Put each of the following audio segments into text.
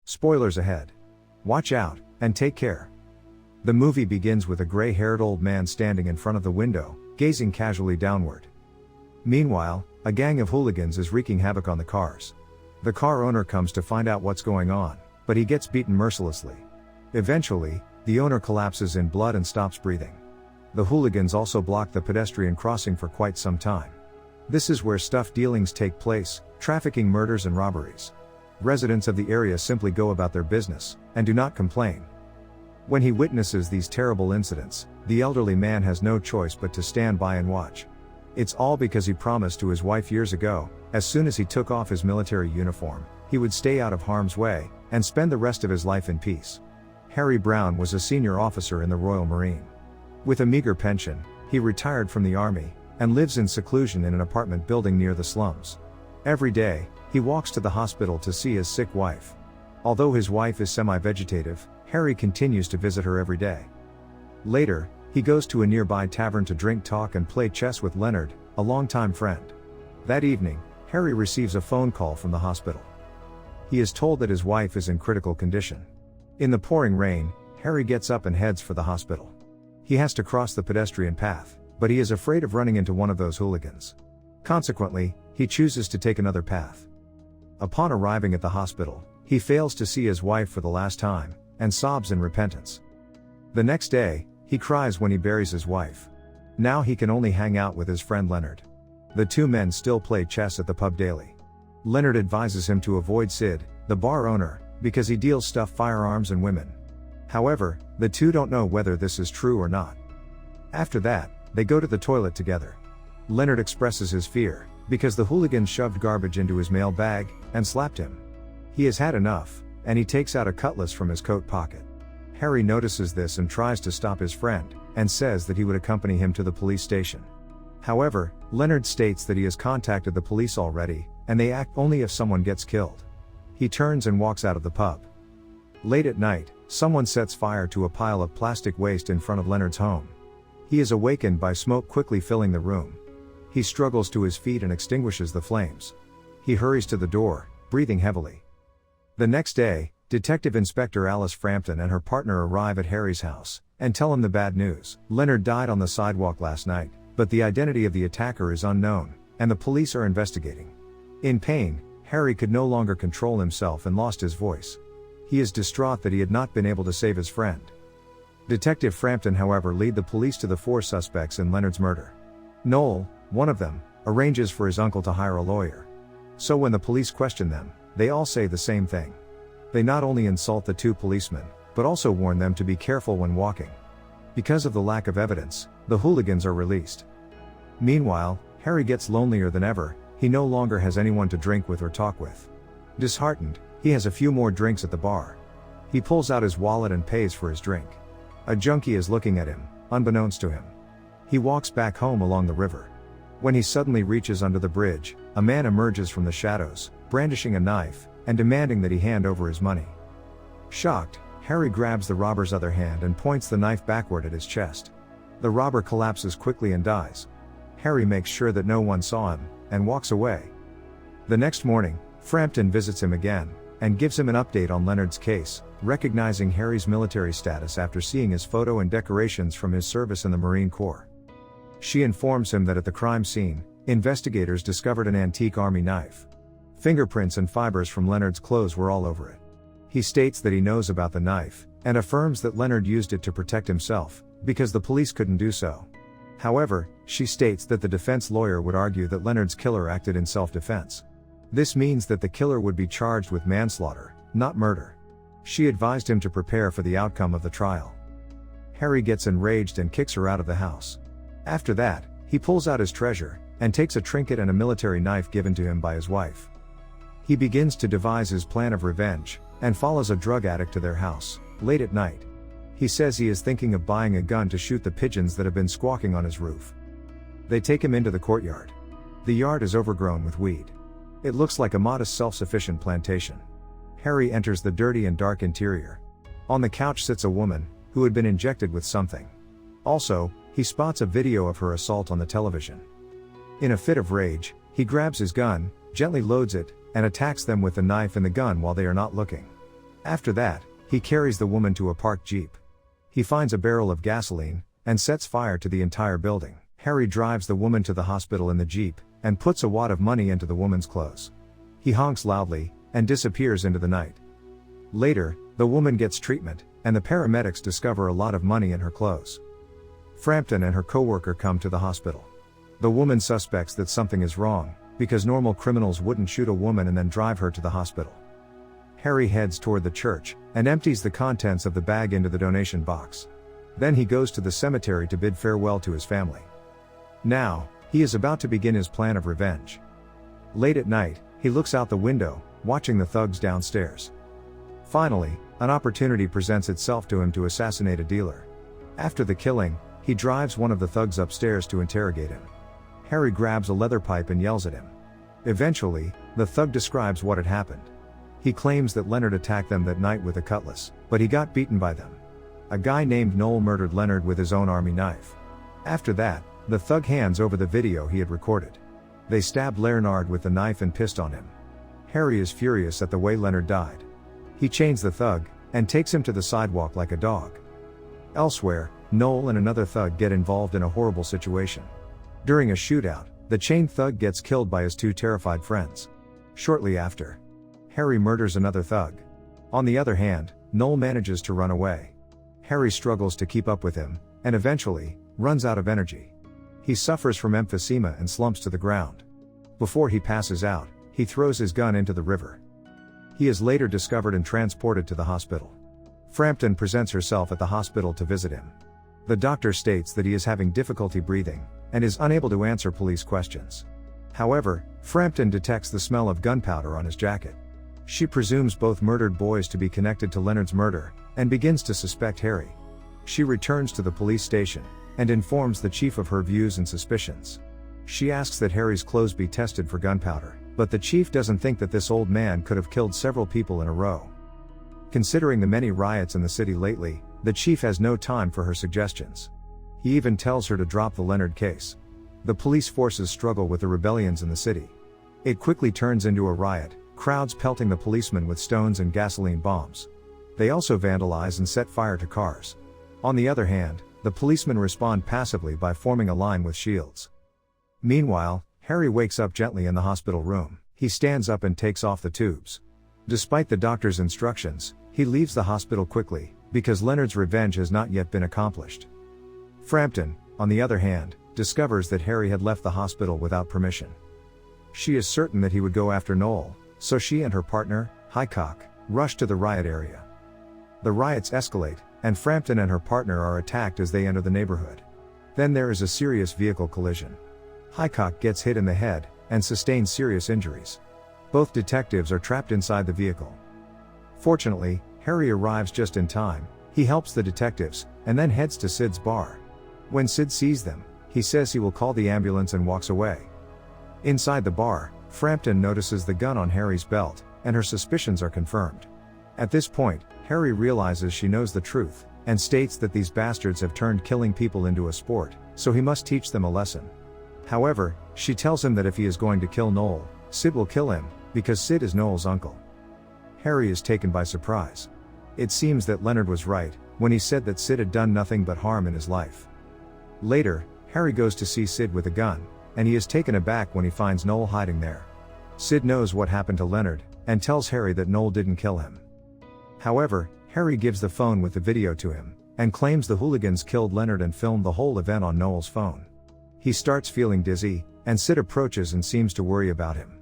Spoilers ahead. Watch out, and take care. The movie begins with a gray-haired old man standing in front of the window, gazing casually downward. Meanwhile, a gang of hooligans is wreaking havoc on the cars. The car owner comes to find out what's going on, but he gets beaten mercilessly. Eventually, the owner collapses in blood and stops breathing. The hooligans also block the pedestrian crossing for quite some time. This is where stuff dealings take place, trafficking, murders and robberies. Residents of the area simply go about their business, and do not complain. When he witnesses these terrible incidents, the elderly man has no choice but to stand by and watch. It's all because he promised to his wife years ago, as soon as he took off his military uniform, he would stay out of harm's way, and spend the rest of his life in peace. Harry Brown was a senior officer in the Royal Marine. With a meager pension, he retired from the army, and lives in seclusion in an apartment building near the slums. Every day, he walks to the hospital to see his sick wife. Although his wife is semi-vegetative, Harry continues to visit her every day. Later, he goes to a nearby tavern to drink, talk and play chess with Leonard, a longtime friend. That evening, Harry receives a phone call from the hospital. He is told that his wife is in critical condition. In the pouring rain, Harry gets up and heads for the hospital. He has to cross the pedestrian path, but he is afraid of running into one of those hooligans. Consequently, he chooses to take another path. Upon arriving at the hospital, he fails to see his wife for the last time, and sobs in repentance. The next day, he cries when he buries his wife. Now he can only hang out with his friend Leonard. The two men still play chess at the pub daily. Leonard advises him to avoid Sid, the bar owner, because he deals stuffed firearms and women. However, the two don't know whether this is true or not. After that, they go to the toilet together. Leonard expresses his fear, because the hooligans shoved garbage into his mail bag, and slapped him. He has had enough, and he takes out a cutlass from his coat pocket. Harry notices this and tries to stop his friend, and says that he would accompany him to the police station. However, Leonard states that he has contacted the police already, and they act only if someone gets killed. He turns and walks out of the pub. Late at night, someone sets fire to a pile of plastic waste in front of Leonard's home. He is awakened by smoke quickly filling the room. He struggles to his feet and extinguishes the flames. He hurries to the door, breathing heavily. The next day, Detective Inspector Alice Frampton and her partner arrive at Harry's house, and tell him the bad news. Leonard died on the sidewalk last night, but the identity of the attacker is unknown, and the police are investigating. In pain, Harry could no longer control himself and lost his voice. He is distraught that he had not been able to save his friend. Detective Frampton, however, leads the police to the four suspects in Leonard's murder. Noel, one of them, arranges for his uncle to hire a lawyer. So when the police question them, they all say the same thing. They not only insult the two policemen, but also warn them to be careful when walking. Because of the lack of evidence, the hooligans are released. Meanwhile, Harry gets lonelier than ever. He no longer has anyone to drink with or talk with. Disheartened, he has a few more drinks at the bar. He pulls out his wallet and pays for his drink. A junkie is looking at him, unbeknownst to him. He walks back home along the river. When he suddenly reaches under the bridge, a man emerges from the shadows, brandishing a knife, and demanding that he hand over his money. Shocked, Harry grabs the robber's other hand and points the knife backward at his chest. The robber collapses quickly and dies. Harry makes sure that no one saw him, and walks away. The next morning, Frampton visits him again, and gives him an update on Leonard's case, recognizing Harry's military status after seeing his photo and decorations from his service in the Marine Corps. She informs him that at the crime scene, investigators discovered an antique army knife. Fingerprints and fibers from Leonard's clothes were all over it. He states that he knows about the knife, and affirms that Leonard used it to protect himself, because the police couldn't do so. However, she states that the defense lawyer would argue that Leonard's killer acted in self-defense. This means that the killer would be charged with manslaughter, not murder. She advised him to prepare for the outcome of the trial. Harry gets enraged and kicks her out of the house. After that, he pulls out his treasure, and takes a trinket and a military knife given to him by his wife. He begins to devise his plan of revenge, and follows a drug addict to their house, late at night. He says he is thinking of buying a gun to shoot the pigeons that have been squawking on his roof. They take him into the courtyard. The yard is overgrown with weed. It looks like a modest self-sufficient plantation. Harry enters the dirty and dark interior. On the couch sits a woman, who had been injected with something. Also, he spots a video of her assault on the television. In a fit of rage, he grabs his gun, gently loads it, and attacks them with the knife and the gun while they are not looking. After that, he carries the woman to a parked jeep. He finds a barrel of gasoline, and sets fire to the entire building. Harry drives the woman to the hospital in the jeep, and puts a wad of money into the woman's clothes. He honks loudly, and disappears into the night. Later, the woman gets treatment, and the paramedics discover a lot of money in her clothes. Frampton and her coworker come to the hospital. The woman suspects that something is wrong, because normal criminals wouldn't shoot a woman and then drive her to the hospital. Harry heads toward the church, and empties the contents of the bag into the donation box. Then he goes to the cemetery to bid farewell to his family. Now, he is about to begin his plan of revenge. Late at night, he looks out the window, watching the thugs downstairs. Finally, an opportunity presents itself to him to assassinate a dealer. After the killing, he drives one of the thugs upstairs to interrogate him. Harry grabs a leather pipe and yells at him. Eventually, the thug describes what had happened. He claims that Leonard attacked them that night with a cutlass, but he got beaten by them. A guy named Noel murdered Leonard with his own army knife. After that, the thug hands over the video he had recorded. They stabbed Leonard with the knife and pissed on him. Harry is furious at the way Leonard died. He chains the thug, and takes him to the sidewalk like a dog. Elsewhere, Noel and another thug get involved in a horrible situation. During a shootout, the chained thug gets killed by his two terrified friends. Shortly after, Harry murders another thug. On the other hand, Noel manages to run away. Harry struggles to keep up with him, and eventually, runs out of energy. He suffers from emphysema and slumps to the ground. Before he passes out, he throws his gun into the river. He is later discovered and transported to the hospital. Frampton presents herself at the hospital to visit him. The doctor states that he is having difficulty breathing, and is unable to answer police questions. However, Frampton detects the smell of gunpowder on his jacket. She presumes both murdered boys to be connected to Leonard's murder, and begins to suspect Harry. She returns to the police station, and informs the chief of her views and suspicions. She asks that Harry's clothes be tested for gunpowder, but the chief doesn't think that this old man could have killed several people in a row. Considering the many riots in the city lately, the chief has no time for her suggestions. He even tells her to drop the Leonard case. The police forces struggle with the rebellions in the city. It quickly turns into a riot, crowds pelting the policemen with stones and gasoline bombs. They also vandalize and set fire to cars. On the other hand, the policemen respond passively by forming a line with shields. Meanwhile, Harry wakes up gently in the hospital room. He stands up and takes off the tubes. Despite the doctor's instructions, he leaves the hospital quickly, because Leonard's revenge has not yet been accomplished. Frampton, on the other hand, discovers that Harry had left the hospital without permission. She is certain that he would go after Noel, so she and her partner, Highcock, rush to the riot area. The riots escalate, and Frampton and her partner are attacked as they enter the neighborhood. Then there is a serious vehicle collision. Highcock gets hit in the head, and sustains serious injuries. Both detectives are trapped inside the vehicle. Fortunately, Harry arrives just in time. He helps the detectives, and then heads to Sid's bar. When Sid sees them, he says he will call the ambulance and walks away. Inside the bar, Frampton notices the gun on Harry's belt, and her suspicions are confirmed. At this point, Harry realizes she knows the truth, and states that these bastards have turned killing people into a sport, so he must teach them a lesson. However, she tells him that if he is going to kill Noel, Sid will kill him, because Sid is Noel's uncle. Harry is taken by surprise. It seems that Leonard was right, when he said that Sid had done nothing but harm in his life. Later, Harry goes to see Sid with a gun, and he is taken aback when he finds Noel hiding there. Sid knows what happened to Leonard, and tells Harry that Noel didn't kill him. However, Harry gives the phone with the video to him, and claims the hooligans killed Leonard and filmed the whole event on Noel's phone. He starts feeling dizzy, and Sid approaches and seems to worry about him.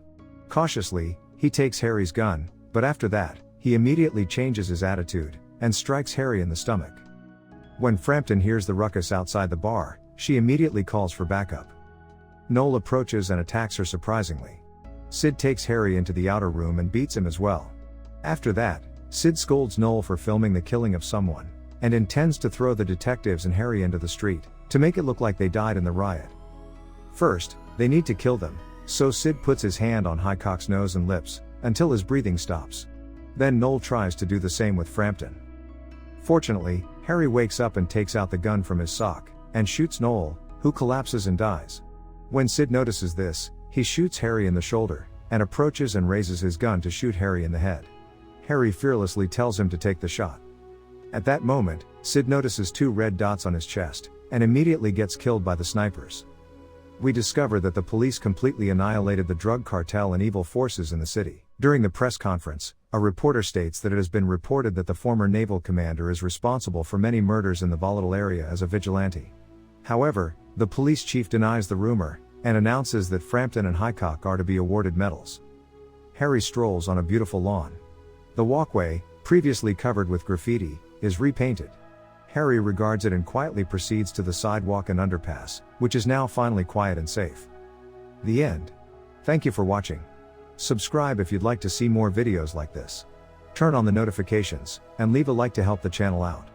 Cautiously, he takes Harry's gun, but after that, he immediately changes his attitude, and strikes Harry in the stomach. When Frampton hears the ruckus outside the bar, she immediately calls for backup. Noel approaches and attacks her surprisingly. Sid takes Harry into the outer room and beats him as well. After that, Sid scolds Noel for filming the killing of someone, and intends to throw the detectives and Harry into the street, to make it look like they died in the riot. First, they need to kill them, so Sid puts his hand on Highcock's nose and lips, until his breathing stops. Then Noel tries to do the same with Frampton. Fortunately, Harry wakes up and takes out the gun from his sock, and shoots Noel, who collapses and dies. When Sid notices this, he shoots Harry in the shoulder, and approaches and raises his gun to shoot Harry in the head. Harry fearlessly tells him to take the shot. At that moment, Sid notices 2 red dots on his chest, and immediately gets killed by the snipers. We discover that the police completely annihilated the drug cartel and evil forces in the city. During the press conference, a reporter states that it has been reported that the former naval commander is responsible for many murders in the volatile area as a vigilante. However, the police chief denies the rumor, and announces that Frampton and Highcock are to be awarded medals. Harry strolls on a beautiful lawn. The walkway, previously covered with graffiti, is repainted. Harry regards it and quietly proceeds to the sidewalk and underpass, which is now finally quiet and safe. The end. Thank you for watching. Subscribe if you'd like to see more videos like this. Turn on the notifications, and leave a like to help the channel out.